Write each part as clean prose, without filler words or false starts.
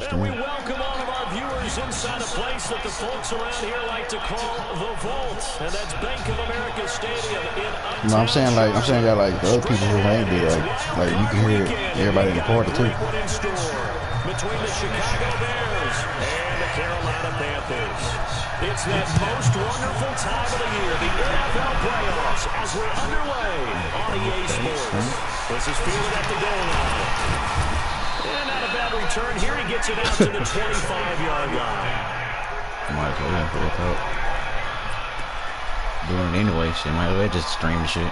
And we stream. welcome all of our viewers inside a place that the folks around here like to call the Vault, and that's Bank of America Stadium in Uptown. No, I'm saying y'all like the other people who ain't be like you can hear everybody in the party too. Between the Chicago Bears and the Carolina Panthers. It's that most wonderful time of the year, the NFL playoffs, as we're underway on EA Sports. This is fielded at the goal line. And not a bad return here. He gets it out to the 25-yard line. Might as well put it up. Doing it anyway, shit. Might as well just stream the shit.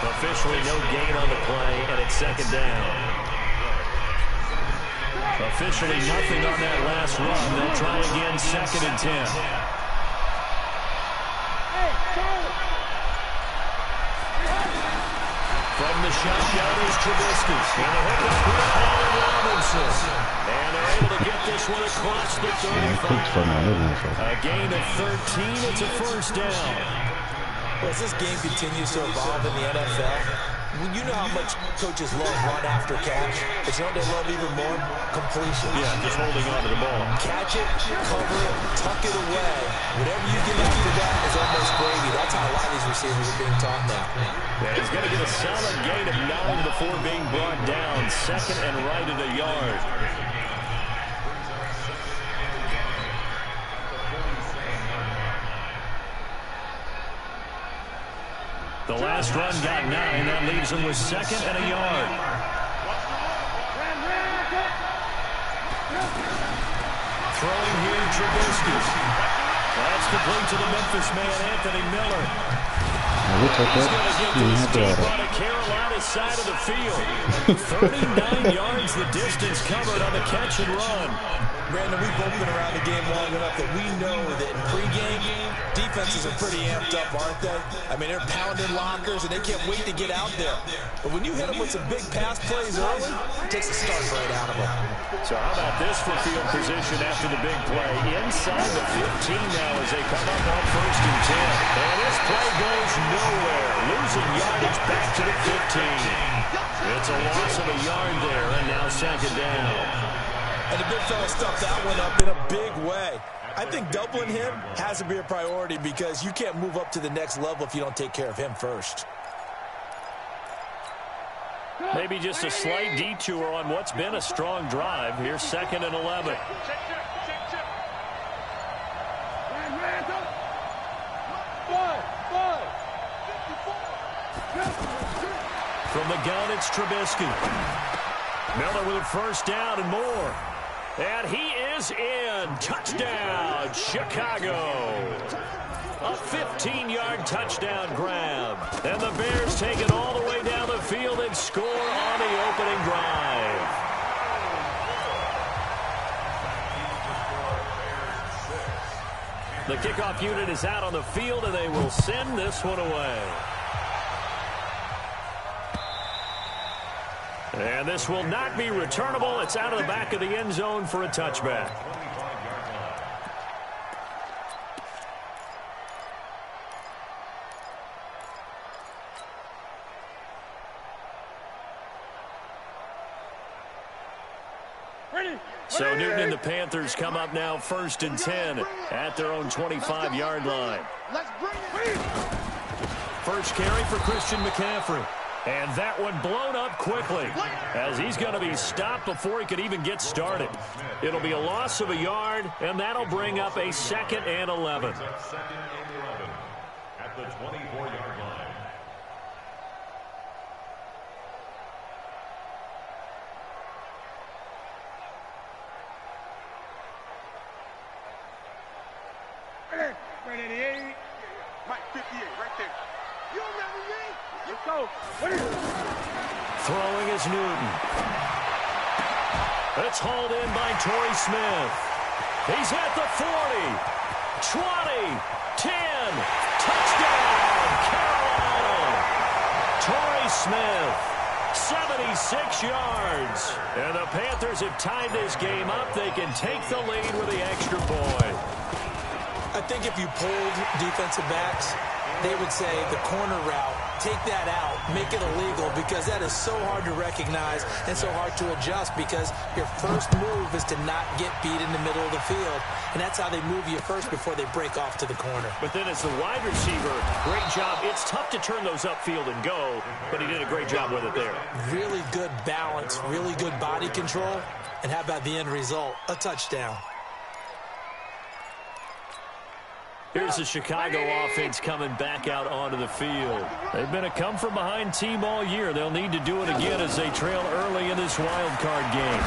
Officially no gain on the play, and it's second down. Officially nothing on that last run. They'll try again, second and 10. From the shotgun is Trubisky. And the hookup here, Allen Robinson. And they're able to get this one across the 35. A gain of 13. It's a first down. As this game continues to evolve in the NFL, you know how much coaches love run after catch. But you know what they love even more? Completion. Yeah, just holding on to the ball. Catch it, cover it, tuck it away. Whatever you get after that is almost gravy. That's how a lot of these receivers are being taught now. Yeah, he's going to get a solid gain of 9 before being brought down. Second and right at a yard. The last run got 9. That leaves him with second and a yard. Throwing here, Trubisky. That's complete to the Memphis man, Anthony Miller. We'll take He's that. going to get this deep on the Carolina side of the field. 39 yards the distance covered on the catch and run. Brandon, we've both been around the game long enough that we know that in pregame, defenses are pretty amped up, aren't they? I mean, they're pounding lockers, and they can't wait to get out there. But when you hit them with some big pass plays early, it takes a start right out of them. So how about this for field position after the big play? Inside the 15 now as they come up on first and 10. And this play goes nowhere. Losing yardage back to the 15. It's a loss of a yard there, and now second down. And the big fella stuffed that one up in a big way. I think doubling him has to be a priority because you can't move up to the next level if you don't take care of him first. Maybe just a slight detour on what's been a strong drive. Here's second and 11. From the gun, it's Trubisky. Miller with a first down and more. And he is in. Touchdown, Chicago. A 15-yard touchdown grab. And the Bears take it all the way down the field and score on the opening drive. The kickoff unit is out on the field, and they will send this one away. And this will not be returnable. It's out of the back of the end zone for a touchback. So Newton and the Panthers come up now first and 10 at their own 25-yard line. First carry for Christian McCaffrey. And that one blown up quickly as he's going to be stopped before he could even get started. It'll be a loss of a yard, and that'll bring up a second and 11. At the 24-yard line. Right 88. Mike 58, right there. You remember me? Let's go. Throwing is Newton. It's hauled in by Torrey Smith. He's at the 40. 20, 10, touchdown, Carolina. Torrey Smith, 76 yards. And the Panthers have tied this game up. They can take the lead with the extra point. I think if you polled defensive backs, they would say the corner route, take that out, make it illegal, because that is so hard to recognize and so hard to adjust, because your first move is to not get beat in the middle of the field, and that's how they move you first before they break off to the corner. But then as the wide receiver, great job. It's tough to turn those upfield and go, but he did a great job with it there. Really good balance, really good body control, and how about the end result? A touchdown. Here's the Chicago offense coming back out onto the field. They've been a come-from-behind team all year. They'll need to do it again as they trail early in this wild card game.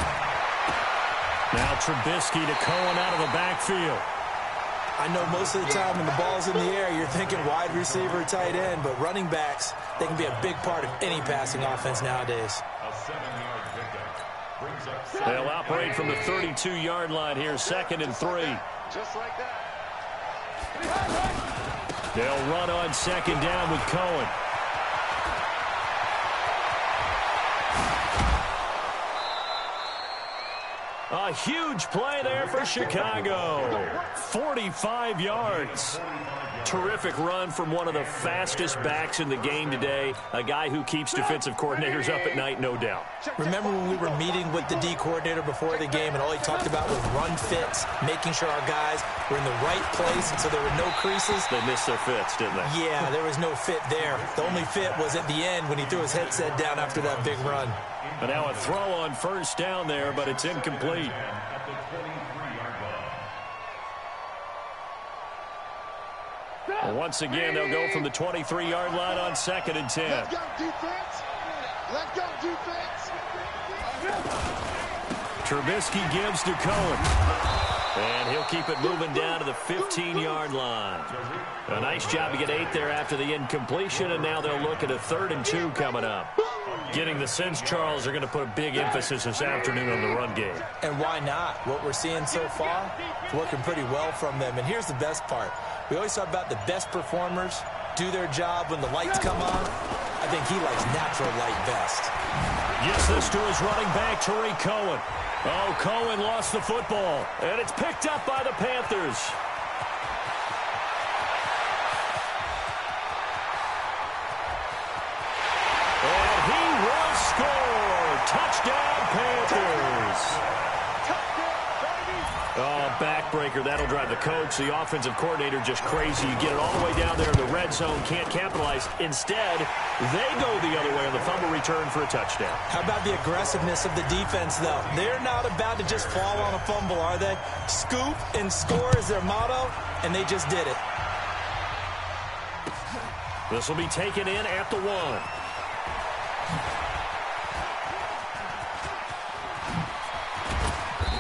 Now Trubisky to Cohen out of the backfield. I know most of the time when the ball's in the air, you're thinking wide receiver, tight end, but running backs, they can be a big part of any passing offense nowadays. They'll operate from the 32-yard line here, 2nd and 3. Just like that. They'll run on 2nd down with Cohen. A huge play there for Chicago. 45 yards. Terrific run from one of the fastest backs in the game today. A guy who keeps defensive coordinators up at night, no doubt. Remember when we were meeting with the D coordinator before the game, and all he talked about was run fits, making sure our guys were in the right place so there were no creases? They missed their fits, didn't they? Yeah, there was no fit there. The only fit was at the end when he threw his headset down after that big run. But now a throw on 1st down there, but it's incomplete. Once again, they'll go from the 23-yard line on 2nd and 10. Let's go, defense. Let's go, defense. Trubisky gives to Cohen. And he'll keep it moving down to the 15-yard line. A nice job to get 8 there after the incompletion, and now they'll look at a 3rd and 2 coming up. Getting the sense, Charles, are going to put a big emphasis this afternoon on the run game. And why not? What we're seeing so far is working pretty well from them. And here's the best part. We always talk about the best performers do their job when the lights come on. I think he likes natural light best. Gets this to his running back, Tariq Cohen. Oh, Cohen lost the football, and it's picked up by the Panthers. And he will score. Touchdown, Panthers. Oh, backbreaker. That'll drive the coach, the offensive coordinator, just crazy. You get it all the way down there in the red zone, can't capitalize. Instead, they go the other way on the fumble return for a touchdown. How about the aggressiveness of the defense, though? They're not about to just fall on a fumble, are they? Scoop and score is their motto, and they just did it. This will be taken in at the 1.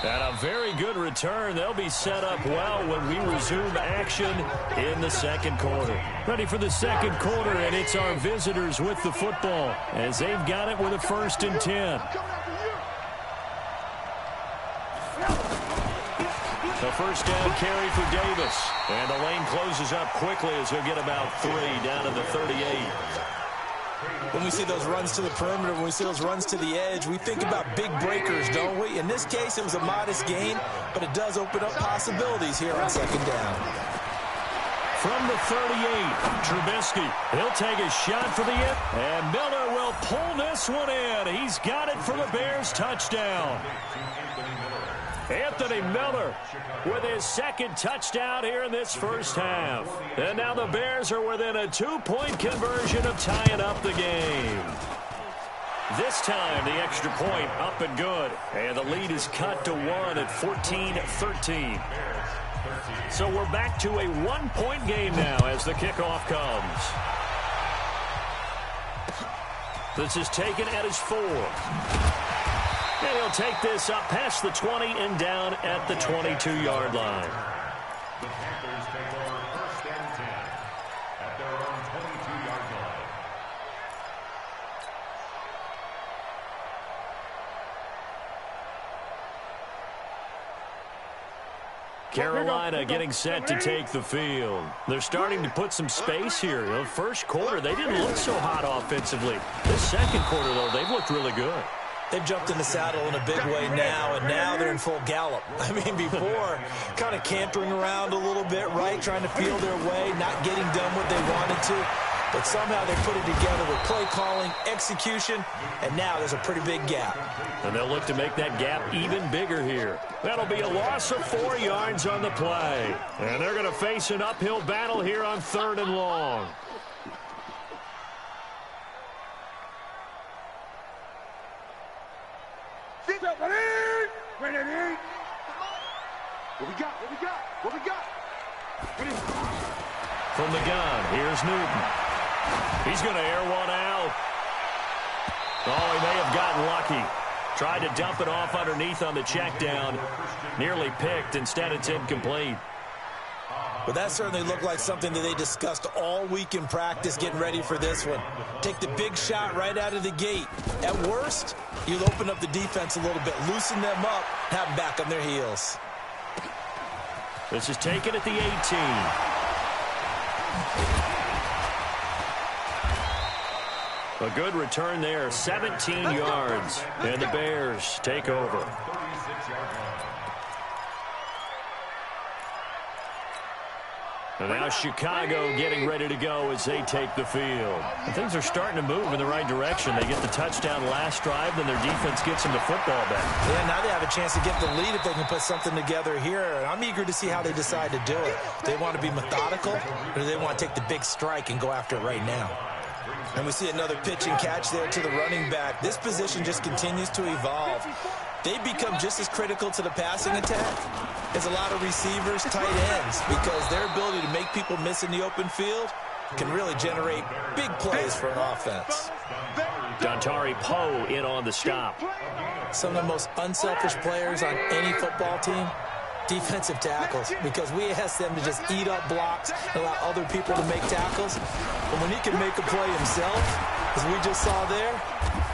And a very good return. They'll be set up well when we resume action in the 2nd quarter. Ready for the 2nd quarter, and it's our visitors with the football as they've got it with a 1st and 10. The 1st down carry for Davis. And the lane closes up quickly as he'll get about 3 down to the 38. When we see those runs to the perimeter, when we see those runs to the edge, we think about big breakers, don't we? In this case, it was a modest gain, but it does open up possibilities here on 2nd down. From the 38, Trubisky. He'll take a shot for the end, and Miller will pull this one in. He's got it for the Bears touchdown. Anthony Miller with his 2nd touchdown here in this 1st half. And now the Bears are within a 2-point conversion of tying up the game. This time, the extra point up and good. And the lead is cut to 1 at 14-13. So we're back to a 1-point game now as the kickoff comes. This is taken at his 4. And he'll take this up past the 20 and down at the 22-yard line. The Panthers take over 1st and 10 at their own 22-yard line. Carolina getting set to take the field. They're starting to put some space here. The first quarter, they didn't look so hot offensively. The second quarter, though, they've looked really good. They've jumped in the saddle in a big way now, and now they're in full gallop. I mean, before, kind of cantering around a little bit, right, trying to feel their way, not getting done what they wanted to. But somehow they put it together with play calling, execution, and now there's a pretty big gap. And they'll look to make that gap even bigger here. That'll be a loss of 4 yards on the play. And they're going to face an uphill battle here on 3rd and long. What we got? From the gun, here's Newton. He's going to air one out. Oh, he may have gotten lucky. Tried to dump it off underneath on the check down. Nearly picked. Instead, it's incomplete. But that certainly looked like something that they discussed all week in practice getting ready for this one. Take the big shot right out of the gate. At worst, you'll open up the defense a little bit, loosen them up, have them back on their heels. This is taken at the 18. A good return there, 17 yards, and the Bears take over. And now Chicago getting ready to go as they take the field. And things are starting to move in the right direction. They get the touchdown last drive, then their defense gets them the football back. Yeah, now they have a chance to get the lead if they can put something together here. And I'm eager to see how they decide to do it. Do they want to be methodical, or do they want to take the big strike and go after it right now? And we see another pitch and catch there to the running back. This position just continues to evolve. They become just as critical to the passing attack as a lot of receivers, tight ends, because their ability to make people miss in the open field can really generate big plays for an offense. Dontari Poe in on the stop. Some of the most unselfish players on any football team, defensive tackles, because we ask them to just eat up blocks and allow other people to make tackles. But when he can make a play himself, as we just saw there,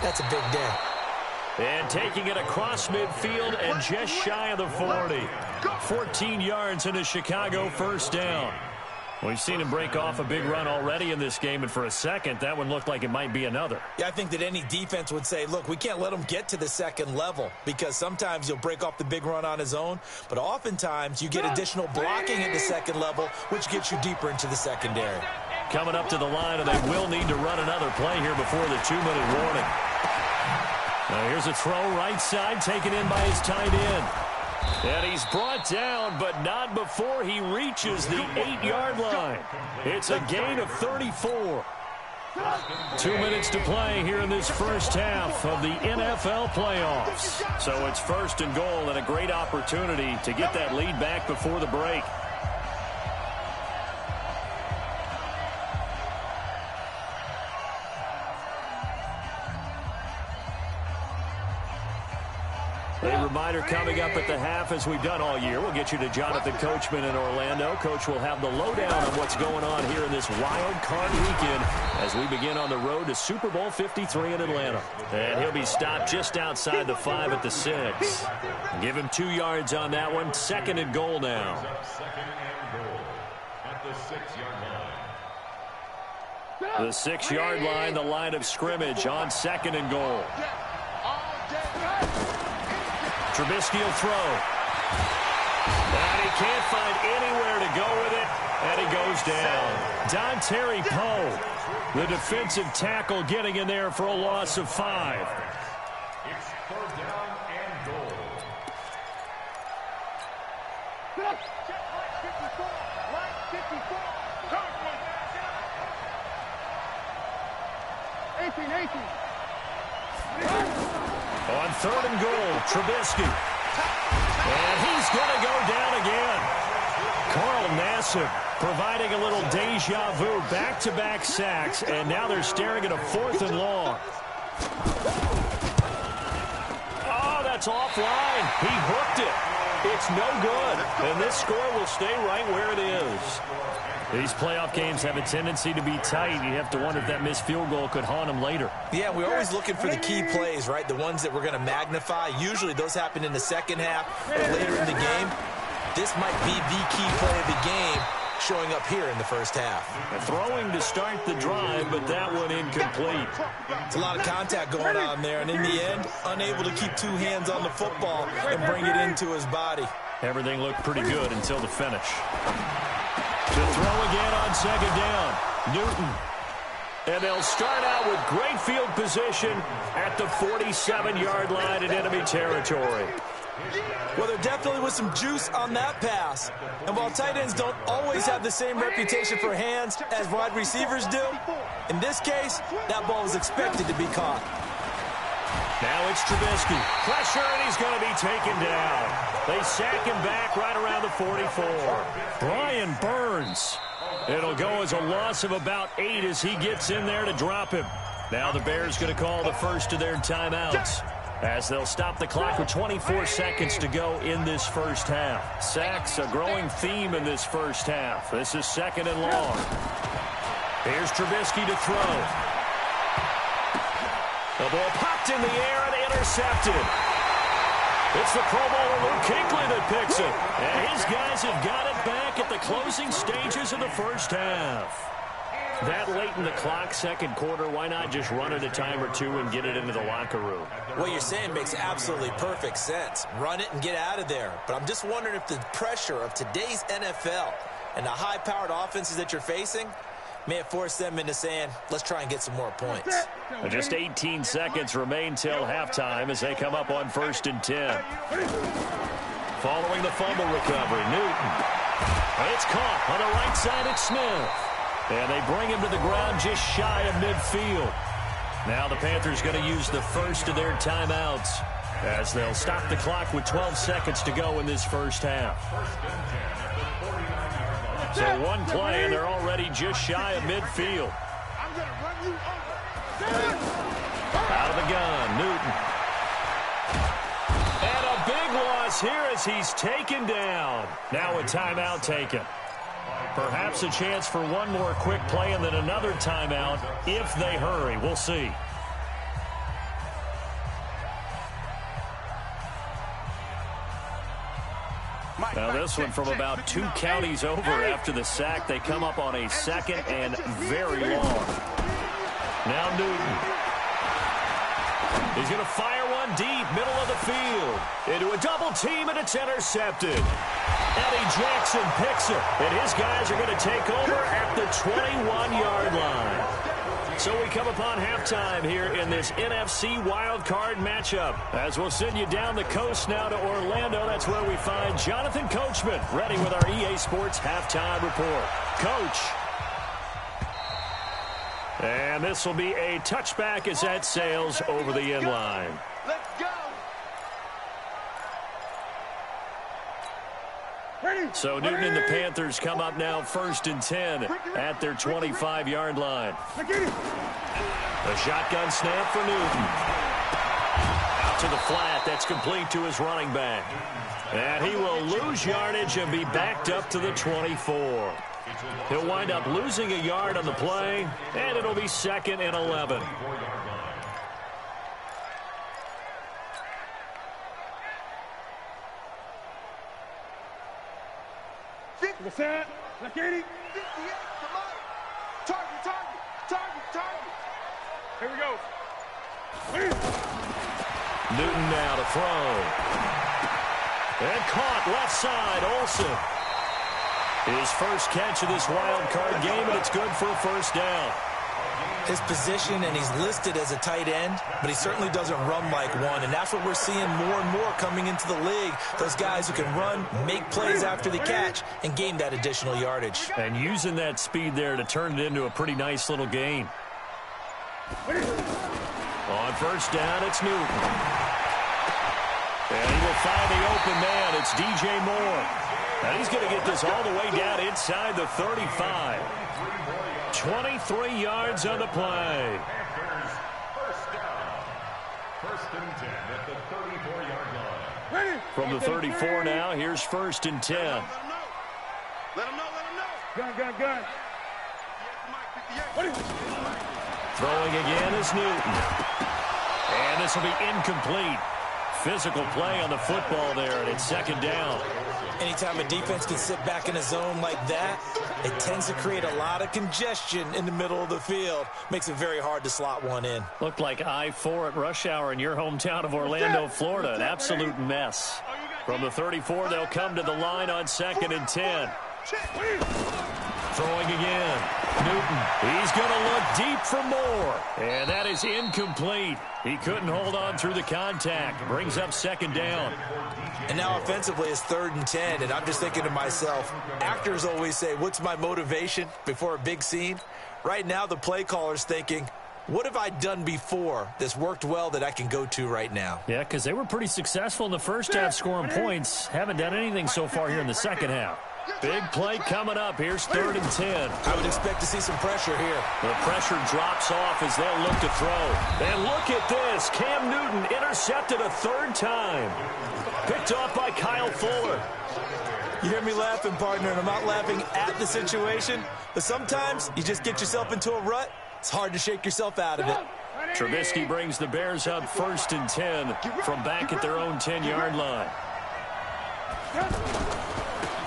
that's a big day. And taking it across midfield and just shy of the 40. 14 yards into Chicago first down. We've seen him break off a big run already in this game, and for a second, that one looked like it might be another. Yeah, I think that any defense would say, look, we can't let him get to the second level, because sometimes he'll break off the big run on his own, but oftentimes you get additional blocking at the second level, which gets you deeper into the secondary. Coming up to the line, and they will need to run another play here before the 2-minute warning. Now here's a throw right side taken in by his tight end. And he's brought down, but not before he reaches the 8-yard line. It's a gain of 34. 2 minutes to play here in this first half of the NFL playoffs. So it's 1st and goal, and a great opportunity to get that lead back before the break. A reminder coming up at the half, as we've done all year. We'll get you to Jonathan Coachman in Orlando. Coach will have the lowdown on what's going on here in this wild card weekend as we begin on the road to Super Bowl 53 in Atlanta. And he'll be stopped just outside the 5 at the 6. Give him 2 yards on that one. 2nd and goal now. 2nd and goal at the 6-yard line. The 6-yard line, the line of scrimmage on 2nd and goal. Trubisky will throw. And he can't find anywhere to go with it, and he goes down. Dontari Poe, the defensive tackle, getting in there for a loss of 5. It's 3rd down and goal. On 3rd and goal, Trubisky. And he's going to go down again. Carl Nassib providing a little deja vu, back-to-back sacks, and now they're staring at a 4th and long. Oh, that's offline. He hooked it. It's no good, and this score will stay right where it is. These playoff games have a tendency to be tight. You have to wonder if that missed field goal could haunt them later. Yeah, we're always looking for the key plays, right? The ones that we're going to magnify. Usually those happen in the second half or later in the game. this might be the key play of the game showing up here in the first half. Throwing to start the drive, but that one incomplete. It's a lot of contact going on there, and in the end, unable to keep two hands on the football and bring it into his body. Everything looked pretty good until the finish. To throw again on second down, Newton. And they'll start out with great field position at the 47-yard line in enemy territory. Well, there definitely was some juice on that pass. And while tight ends don't always have the same reputation for hands as wide receivers do, in this case, that ball was expected to be caught. Now it's Trubisky. Pressure, and he's going to be taken down. They sack him back right around the 44. Brian Burns. It'll go as a loss of about 8 as he gets in there to drop him. Now the Bears going to call the first of their timeouts, as they'll stop the clock with 24 seconds to go in this first half. Sacks, a growing theme in this first half. This is second and long. Here's Trubisky to throw. The ball popped in the air and intercepted. It's the Pro Bowler Luke Kuechly that picks it. And his guys have got it back at the closing stages of the first half. That late in the clock, second quarter, why not just run it a time or two and get it into the locker room? What you're saying makes absolutely perfect sense. Run it and get out of there. But I'm just wondering if the pressure of today's NFL and the high-powered offenses that you're facing may have forced them into saying, let's try and get some more points. Just 18 seconds remain till halftime as they come up on 1st and 10. Following the fumble recovery, Newton. It's caught on the right side at Smith. And they bring him to the ground just shy of midfield. Now the Panthers going to use the first of their timeouts, as they'll stop the clock with 12 seconds to go in this first half. So one play, and they're already just shy of midfield. Out of the gun, Newton. And a big loss here as he's taken down. Now a timeout taken. Perhaps a chance for one more quick play and then another timeout if they hurry. We'll see. Now this one from about 2 counties over after the sack. They come up on a second and very long. Now Newton. He's going to fire one deep, middle of the field. Into a double team, and it's intercepted. Eddie Jackson picks it, and his guys are going to take over at the 21-yard line. So we come upon halftime here in this NFC wildcard matchup. As we'll send you down the coast now to Orlando, that's where we find Jonathan Coachman ready with our EA Sports halftime report. Coach. And this will be a touchback as that sails over the end line. Let's go. So Newton and the Panthers come up now 1st and 10 at their 25-yard line. The shotgun snap for Newton. Out to the flat. That's complete to his running back. And he will lose yardage and be backed up to the 24. He'll wind up losing a yard on the play, and it'll be 2nd and 11. Here we go. Newton now to throw. And caught left side, Olsen. His first catch of this wild card game, and it's good for a first down. His position, and he's listed as a tight end, but he certainly doesn't run like one, and that's what we're seeing more and more coming into the league. Those guys who can run, make plays after the catch, and gain that additional yardage. And using that speed there to turn it into a pretty nice little gain. On first down, it's Newton. And he will find the open man. It's DJ Moore. And he's going to get this all the way down inside the 35. 23 yards on the play. First down. 1st and 10 at the 34-yard line. From the 34 now, here's 1st and 10. Let him know. Gun. Throwing again is Newton. And this will be incomplete. physical play on the football there, and it's second down. Anytime a defense can sit back in a zone like that, it tends to create a lot of congestion in the middle of the field. Makes it very hard to slot one in. Looked like I-4 at rush hour in your hometown of Orlando, Florida. An absolute mess. From the 34, they'll come to the line on 2nd and 10. Throwing again. Newton. He's going to look deep for more. And that is incomplete. He couldn't hold on through the contact. Brings up second down. And now offensively it's 3rd and 10. And I'm just thinking to myself, actors always say, what's my motivation before a big scene? Right now the play caller's thinking, what have I done before that's worked well that I can go to right now? Yeah, because they were pretty successful in the first half scoring points. Haven't done anything so far here in the second half. Big play coming up. Here's 3rd and 10. I would expect to see some pressure here. The pressure drops off as they'll look to throw. And look at this. Cam Newton intercepted a 3rd time. Picked off by Kyle Fuller. You hear me laughing, partner, and I'm not laughing at the situation. But sometimes you just get yourself into a rut. It's hard to shake yourself out of it. Trubisky brings the Bears up 1st and 10 from back at their own 10-yard line.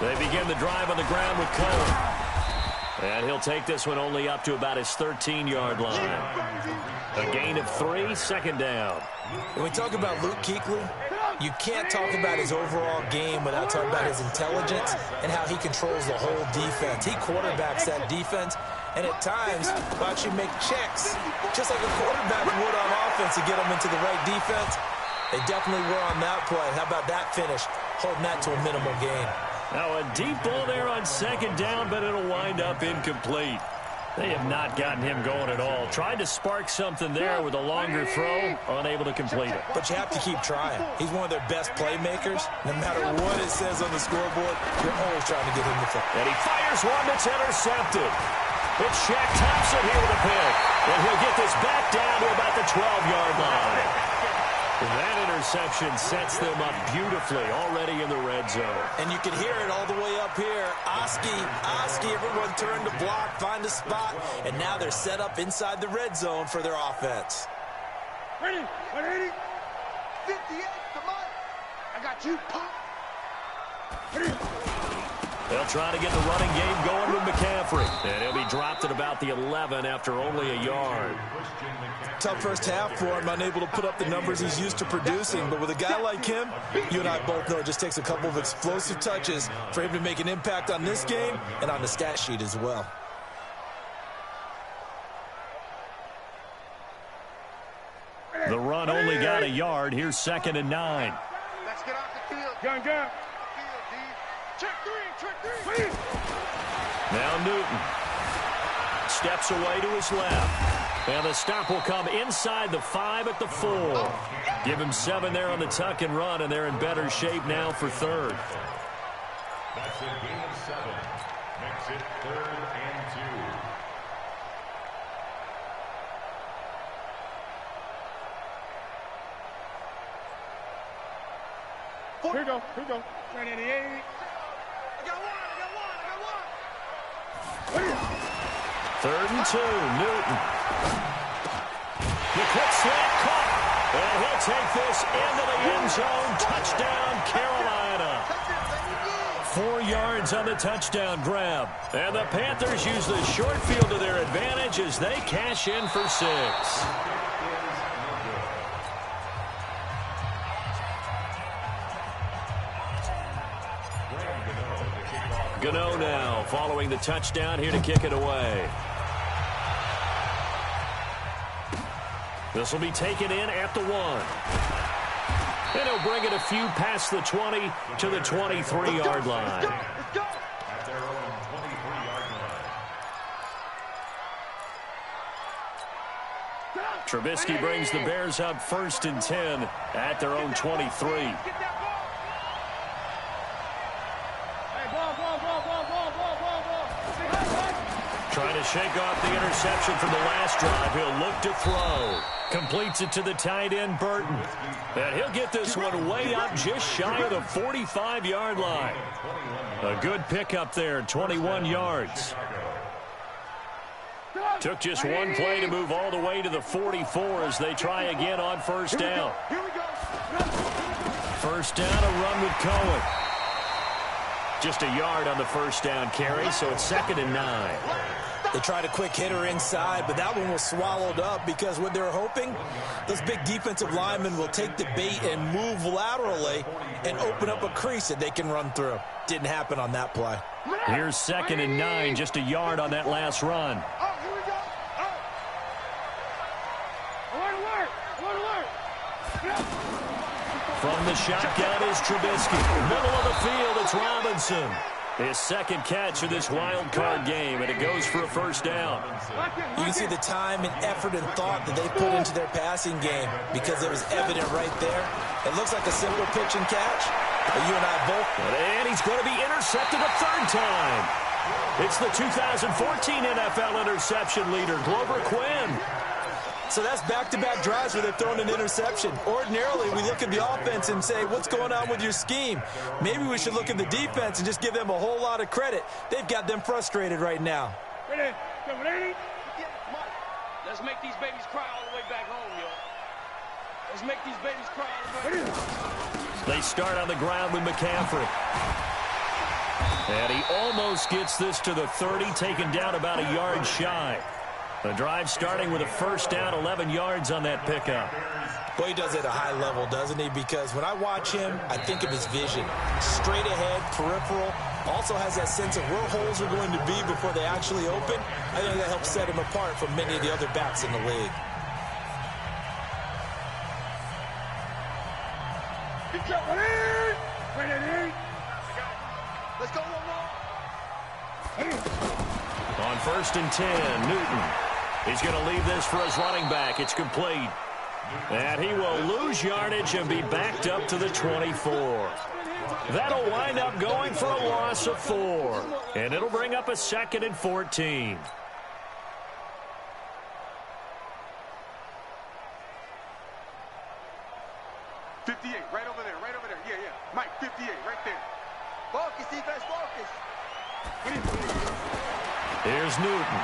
They begin the drive on the ground with Cole. And he'll take this one only up to about his 13-yard line. A gain of 3, second down. When we talk about Luke Kuechly, you can't talk about his overall game without talking about his intelligence and how he controls the whole defense. He quarterbacks that defense, and at times will actually make checks, just like a quarterback would on offense to get them into the right defense. They definitely were on that play. How about that finish, holding that to a minimal gain. Now a deep ball there on second down, but it'll wind up incomplete. They have not gotten him going at all. Tried to spark something there with a longer throw, unable to complete it. But you have to keep trying. He's one of their best playmakers. No matter what it says on the scoreboard, you're always trying to get him the throw. And he fires one that's intercepted. It's Shaq Thompson here with a pick. And he'll get this back down to about the 12-yard line. And that interception sets them up beautifully already in the red zone. And you can hear it all the way up here. Oski, everyone turned to block, find a spot, and now they're set up inside the red zone for their offense. Ready? 180? 58, come on. I got you, pop. Ready? They'll try to get the running game going with McCaffrey. And he'll be dropped at about the 11 after only a yard. Tough first half for him, unable to put up the numbers he's used to producing. But with a guy like him, you and I both know it just takes a couple of explosive touches for him to make an impact on this game and on the stat sheet as well. The run only got a yard. Here's 2nd and 9. Let's get off the field. Gun. Check three. Now Newton steps away to his left. And the stop will come inside the 5 at the 4. Give him 7 there on the tuck and run, and they're in better shape now for 3rd. That's a gain of 7. Makes it 3rd and 2. Here we go. Ready, 88. I got one. 3rd and 2, Newton. The quick slant caught. And he'll take this into the end zone. Touchdown, Carolina. 4 yards on the touchdown grab. And the Panthers use the short field to their advantage as they cash in for 6. Gano now following the touchdown here to kick it away. This will be taken in at the 1. And he'll bring it a few past the 20 to the 23-yard line. At their own 23-yard line. Trubisky brings the Bears up 1st and 10 at their own 23. Trying to shake off the interception from the last drive. He'll look to throw. Completes it to the tight end, Burton. And he'll get this one way up just shy of the 45-yard line. A good pickup there, 21 yards. Took just one play to move all the way to the 44 as they try again on 1st down. Here we go. first down, a run with Cohen. Just a yard on the first down carry, so it's 2nd and 9. They tried a quick hitter inside, but that one was swallowed up because what they're hoping, those big defensive linemen will take the bait and move laterally and open up a crease that they can run through. Didn't happen on that play. Here's 2nd and 9, just a yard on that last run. Oh, here we go. Oh. Alert. From the shotgun is Trubisky. Middle of the field, it's Robinson. His second catch of this wild card game, and it goes for a first down. You can see the time and effort and thought that they put into their passing game because it was evident right there. It looks like a simple pitch and catch, but you and I both. And he's going to be intercepted a third time. It's the 2014 NFL interception leader, Glover Quinn. So that's back-to-back drives where they've thrown an interception. Ordinarily, we look at the offense and say, what's going on with your scheme? Maybe we should look at the defense and just give them a whole lot of credit. They've got them frustrated right now. Ready? Let's make these babies cry all the way back home, yo. Let's make these babies cry all the way back home. They start on the ground with McCaffrey. And he almost gets this to the 30, taken down about a yard shy. The drive starting with a first down, 11 yards on that pickup. Boy, he does it at a high level, doesn't he? Because when I watch him, I think of his vision. Straight ahead, peripheral. Also has that sense of where holes are going to be before they actually open. I think that helps set him apart from many of the other backs in the league. Let's go one more. On 1st and 10, Newton. He's going to leave this for his running back. It's complete. And he will lose yardage and be backed up to the 24. That'll wind up going for a loss of 4. And it'll bring up a 2nd and 14. Right over there. Yeah. Mike, 58, right there. Focus, defense, focus. Here's Newton.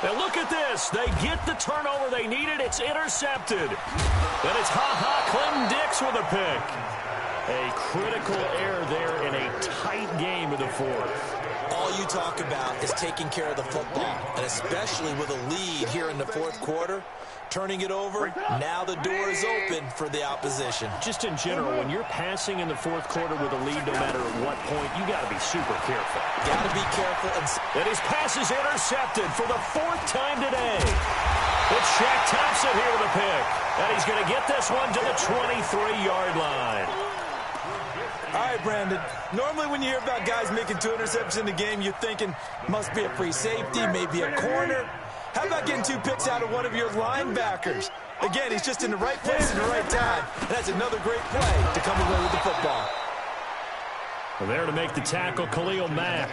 Now look at this. They get the turnover they needed. It's intercepted. And it's Clinton Dix with a pick. A critical error there in a tight game of the fourth. All you talk about is taking care of the football, and especially with a lead here in the fourth quarter. Turning it over, now the door is open for the opposition. Just in general, when you're passing in the fourth quarter with a lead, no matter at what point, you got to be super careful. Got to be careful. And his pass is intercepted for the 4th time today. It's Shaq Thompson here with a pick. And he's going to get this one to the 23-yard line. All right, Brandon. Normally when you hear about guys making 2 interceptions in the game, you're thinking must be a free safety, maybe a corner. How about getting 2 picks out of one of your linebackers? Again, he's just in the right place at the right time. And that's another great play to come away with the football. Well, there to make the tackle, Khalil Mack.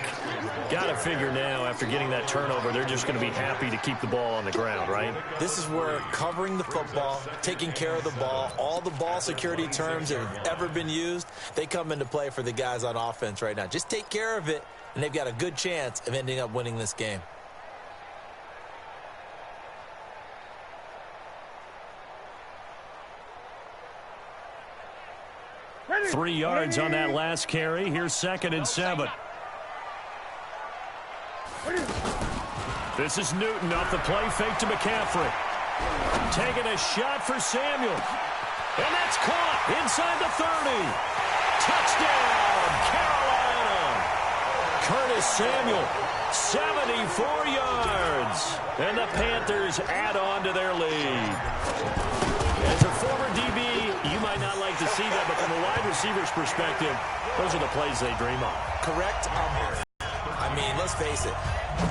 Got to figure now, after getting that turnover, they're just going to be happy to keep the ball on the ground, right? This is where covering the football, taking care of the ball, all the ball security terms that have ever been used, they come into play for the guys on offense right now. Just take care of it, and they've got a good chance of ending up winning this game. Ready. 3 yards on that last carry. Here's 2nd and 7. This is Newton off the play fake to McCaffrey. Taking a shot for Samuel. And that's caught inside the 30. Touchdown, Carolina. Curtis Samuel, 74 yards. And the Panthers add on to their lead. As a former DB, you might not like to see that, but from a wide receiver's perspective, those are the plays they dream of. Correct. I mean, let's face it.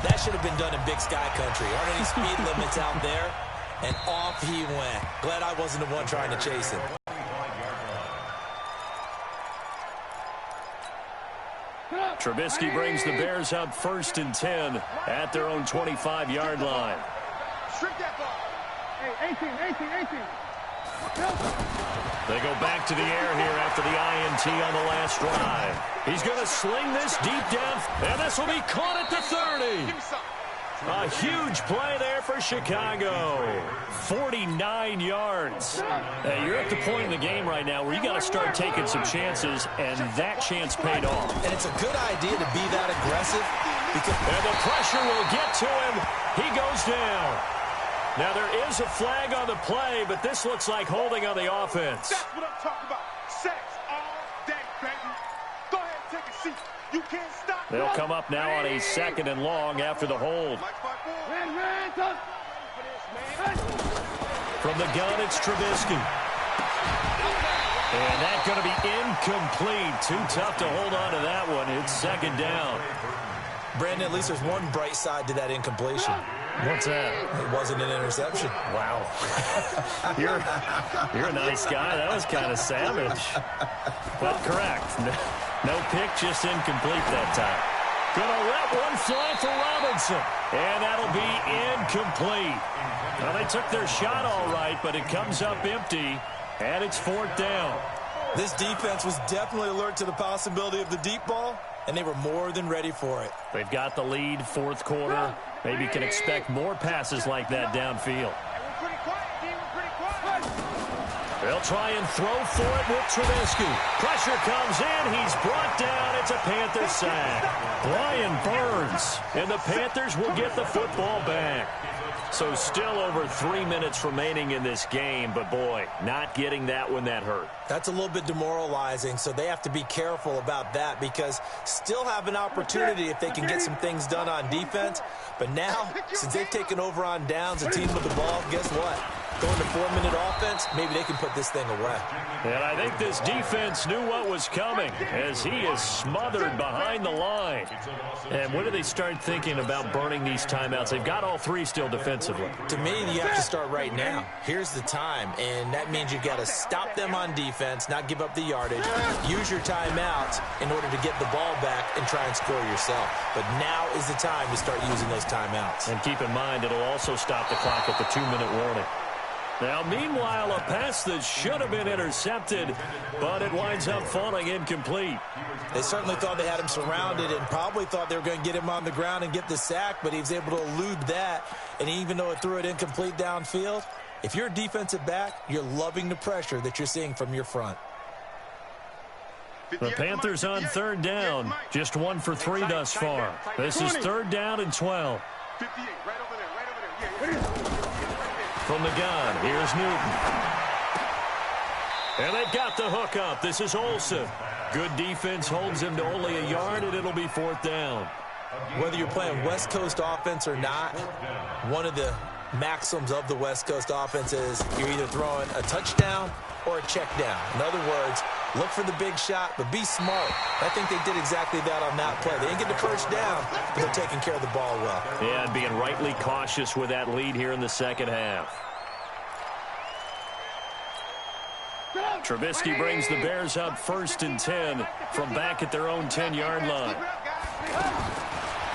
That should have been done in Big Sky Country. Aren't any speed limits out there? And off he went. Glad I wasn't the one trying to chase him. Trubisky brings the Bears up 1st and 10 at their own 25-yard line. Shrink that ball. Hey, 18. They go back to the air here after the INT on the last drive. He's going to sling this deep down, and this will be caught at the 30. A huge play there for Chicago. 49 yards. Hey, you're at the point in the game right now where you got to start taking some chances, and that chance paid off. And it's a good idea to be that aggressive. And the pressure will get to him. He goes down. Now, there is a flag on the play, but this looks like holding on the offense. That's what I'm talking about. Sacks all day, baby. Go ahead and take a seat. You can't stop. They'll come up now on a 2nd and long after the hold. From the gun, it's Trubisky. And that's going to be incomplete. Too tough to hold on to that one. It's 2nd down. Brandon, at least there's one bright side to that incompletion. What's that? It wasn't an interception. Wow. You're a nice guy. That was kind of savage. But correct. No pick, just incomplete that time. Gonna let one fly for Robinson. And that'll be incomplete. Well, they took their shot all right, but it comes up empty. And it's 4th down. This defense was definitely alert to the possibility of the deep ball, and they were more than ready for it. They've got the lead, 4th quarter. Maybe can expect more passes like that downfield. They'll try and throw for it with Trubisky. Pressure comes in. He's brought down. It's a Panther sack. Brian Burns. And the Panthers will get the football back. So still over 3 minutes remaining in this game, but boy, not getting that one, that hurt. That's a little bit demoralizing, so they have to be careful about that because still have an opportunity if they can get some things done on defense. But now, since they've taken over on downs, a team with the ball, guess what? Going to 4-minute offense, maybe they can put this thing away. And I think this defense knew what was coming as he is smothered behind the line. And when do they start thinking about burning these timeouts? They've got all 3 still defensively. To me, you have to start right now. Here's the time, and that means you've got to stop them on defense, not give up the yardage, use your timeouts in order to get the ball back and try and score yourself. But now is the time to start using those timeouts. And keep in mind, it'll also stop the clock at the 2-minute warning. Now, meanwhile, a pass that should have been intercepted, but it winds up falling incomplete. They certainly thought they had him surrounded and probably thought they were going to get him on the ground and get the sack, but he was able to elude that. And even though it threw it incomplete downfield, if you're a defensive back, you're loving the pressure that you're seeing from your front. The Panthers on 3rd down, just 1 for 3 thus far. This is 3rd down and 12. 58, right over there, right over there. Yeah. From the gun, here's Newton. And they've got the hook up. This is Olsen. Good defense holds him to only a yard, and it'll be 4th down. Whether you're playing West Coast offense or not, one of the maxims of the West Coast offense is you're either throwing a touchdown or a check down. In other words, look for the big shot, but be smart. I think they did exactly that on that play. They didn't get the first down, but they're taking care of the ball well. Yeah, and being rightly cautious with that lead here in the 2nd half. Trubisky brings the Bears up 1st and 10 from back at their own 10-yard line.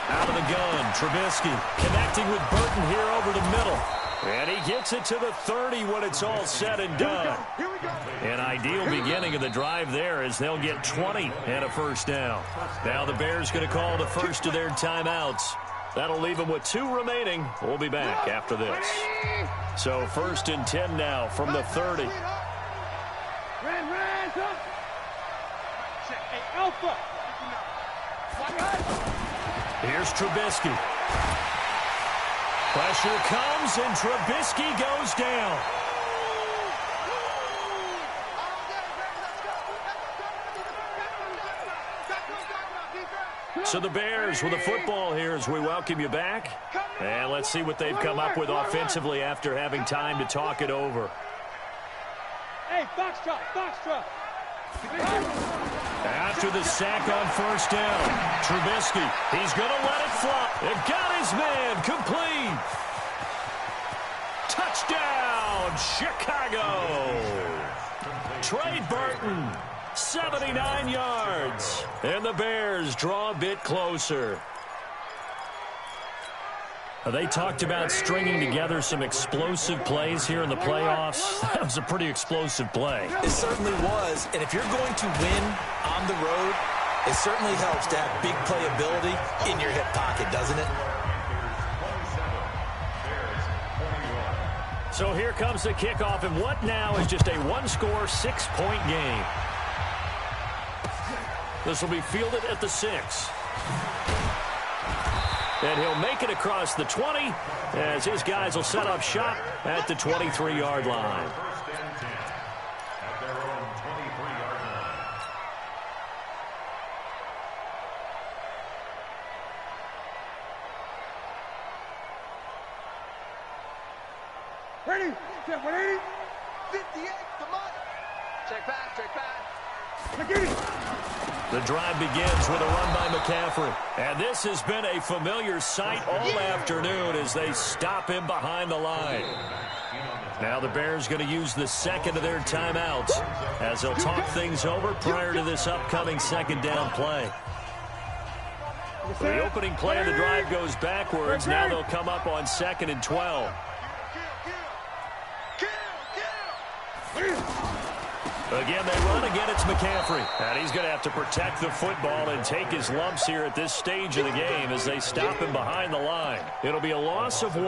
Out of the gun, Trubisky connecting with Burton here over the middle. And he gets it to the 30 when it's all said and done. An ideal beginning of the drive there as they'll get 20 and a 1st down. Now the Bears going to call the first of their timeouts. That'll leave them with 2 remaining. We'll be back after this. So 1st and 10 now from the 30. Here's Trubisky. Pressure comes, and Trubisky goes down. So the Bears with the football here as we welcome you back. And let's see what they've come up with offensively after having time to talk it over. Hey, Foxtrot, Foxtrot. After the sack on 1st down, Trubisky, he's going to let it fly. It got his man complete. Touchdown, Chicago. Trey Burton, 79 yards. And the Bears draw a bit closer. They talked about stringing together some explosive plays here in the playoffs. That was a pretty explosive play. It certainly was. And if you're going to win on the road, it certainly helps to have big playability in your hip pocket, doesn't it? So here comes the kickoff, and what now is just a one-score, 6-point game. This will be fielded at the 6. And he'll make it across the 20 as his guys will set up shop at the 23-yard line. First and 10 at their own 23-yard line. Ready? Check 180. 58. Come on. Check back, check back. Look at it. The drive begins with a run by McCaffrey. And this has been a familiar sight all afternoon as they stop him behind the line. Now the Bears going to use the second of their timeouts as they'll talk things over prior to this upcoming second down play. The opening play of the drive goes backwards. Now they'll come up on 2nd and 12. Again, they run. Again, it's McCaffrey. And he's going to have to protect the football and take his lumps here at this stage of the game as they stop him behind the line. It'll be a loss of 1,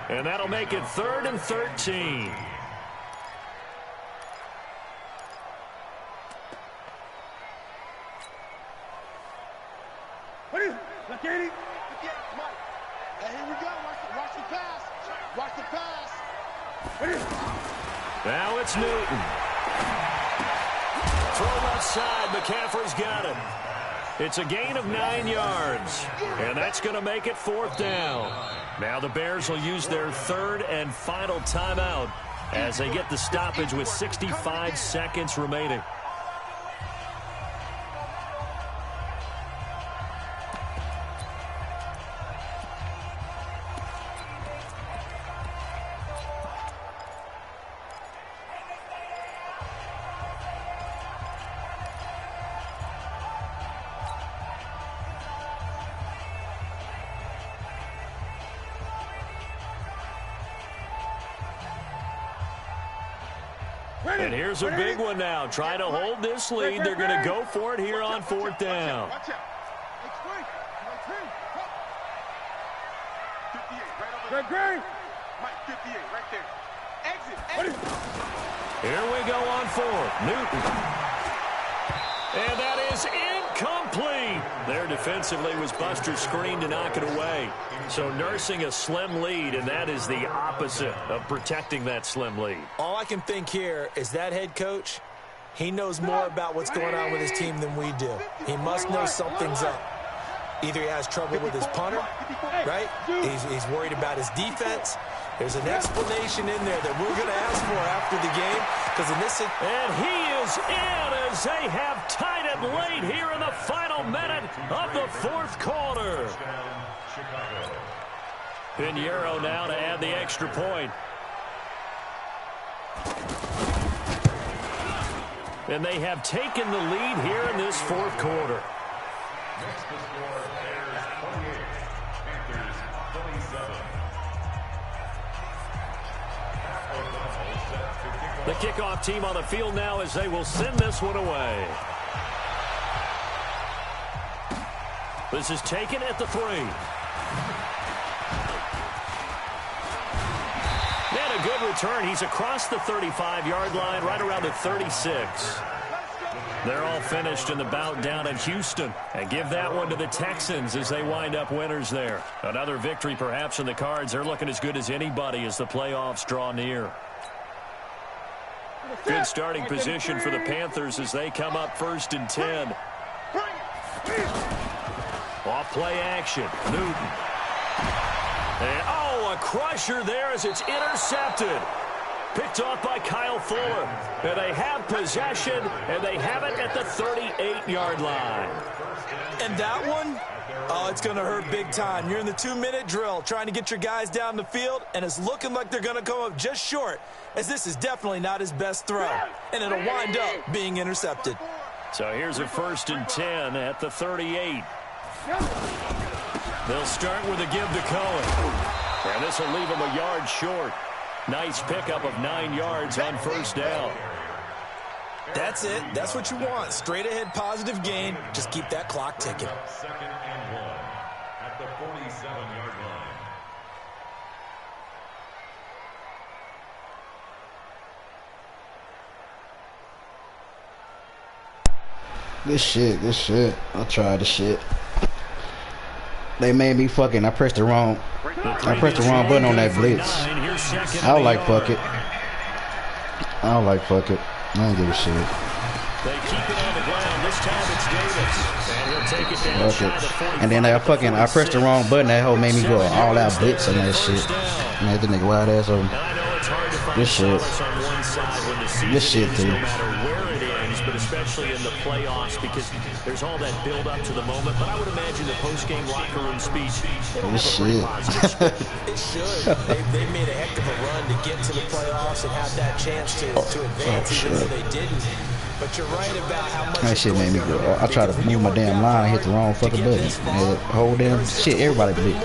and that'll make it 3rd and 13. What is it? Look at it. Hey, here we go. Watch the pass. Watch the pass. What is it? Now it's Newton. Throw left side. McCaffrey's got it. It's a gain of 9 yards, and that's going to make it 4th down. Now the Bears will use their 3rd and final timeout as they get the stoppage with 65 seconds remaining. And here's a big one now. Trying to hold this lead. They're going to go for it here on 4th down. Watch out. Mike 58, right there. Exit. Here we go on 4th. Newton. And that is incomplete. There defensively was Buster screened to knock it away. So nursing a slim lead, and that is the opposite of protecting that slim lead. All I can think here is that head coach, he knows more about what's going on with his team than we do. He must know something's up. Either he has trouble with his punter, right? He's worried about his defense. There's an explanation in there that we're going to ask for after the game. Because in this, and he is in as they have tied it late here in the final minute of the 4th quarter. Pinheiro now to add the extra point. And they have taken the lead here in this 4th quarter. Next to score, Bears 28, Panthers 27. The kickoff team on the field now as they will send this one away. This is taken at the 3. And a good return. He's across the 35-yard line, right around the 36. They're all finished in the bout down in Houston. And give that one to the Texans as they wind up winners there. Another victory perhaps in the cards. They're looking as good as anybody as the playoffs draw near. Good starting position for the Panthers as they come up 1st and 10. Off play action. Newton. And, a crusher there as it's intercepted. Picked off by Kyle Fuller. And they have possession, and they have it at the 38-yard line. and that one, oh, it's going to hurt big time. You're in the 2-minute drill trying to get your guys down the field, and it's looking like they're going to come up just short, as this is definitely not his best throw, and it'll wind up being intercepted. So here's a 1st and 10 at the 38. They'll start with a give to Cohen. And this will leave him a yard short. Nice pickup of 9 yards on 1st down. That's it. That's what you want. Straight ahead positive gain. Just keep that clock ticking. 2nd and 1 at the 47-yard line. This shit. I tried this shit. They made me fucking. I pressed the wrong button on that blitz. I was like, fuck it. I don't give a shit. They keep it on the ground. This time it's Davis. And he'll take it down Okay. And then I pressed the wrong button. That hoe made me go all out blitz on that shit. Man, that nigga wild ass over. And I know it's hard to find This shit. solace on one side when the season This shit, ends, dude. no matter where it ends, but especially in the playoffs because there's all that build up to the moment. But I would imagine the post-game locker room speech. This shit. It should. They made a heck of a run to get to the playoffs and have that chance to advance, even though they didn't. But you're right about how much That shit made me go. I tried to move my damn line. I hit the wrong fucking button. And the whole damn shit. Everybody bleed.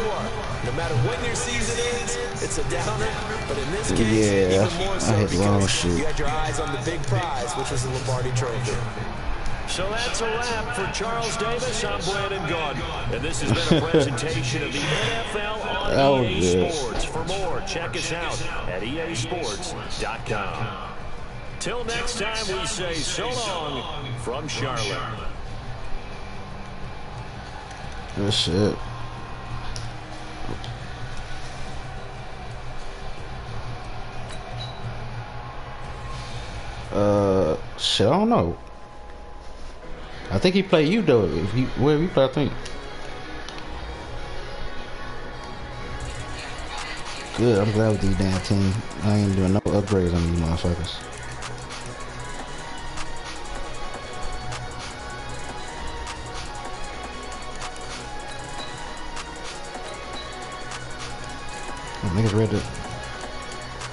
No matter when your season ends, it's a downer. But in this case, Yeah, even more so I hit the wrong because shit. you had your eyes on the big prize, which was the Lombardi Trophy. So that's a wrap for Charles Davis. I'm Brandon Gordon. And this has been a presentation of the NFL on EA Sports. For more, check us out at easports.com. Till next time, we say so long from Charlotte. Good shit. Shit, I don't know. I think he played you though. Where he play, I think. Good, I'm glad with these damn team. I ain't doing no upgrades on these motherfuckers.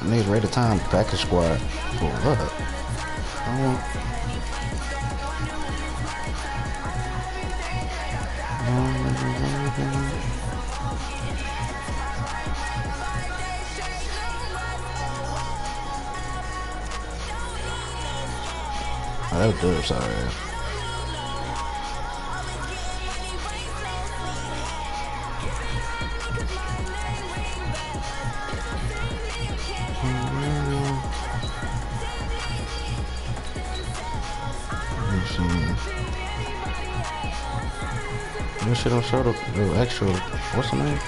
Niggas ready to time practice squad for what? I want. Oh, that was good, sorry. This shit don't show the actual, what's the name?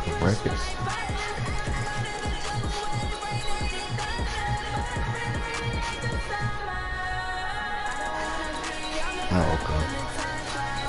The bracket. Oh, okay.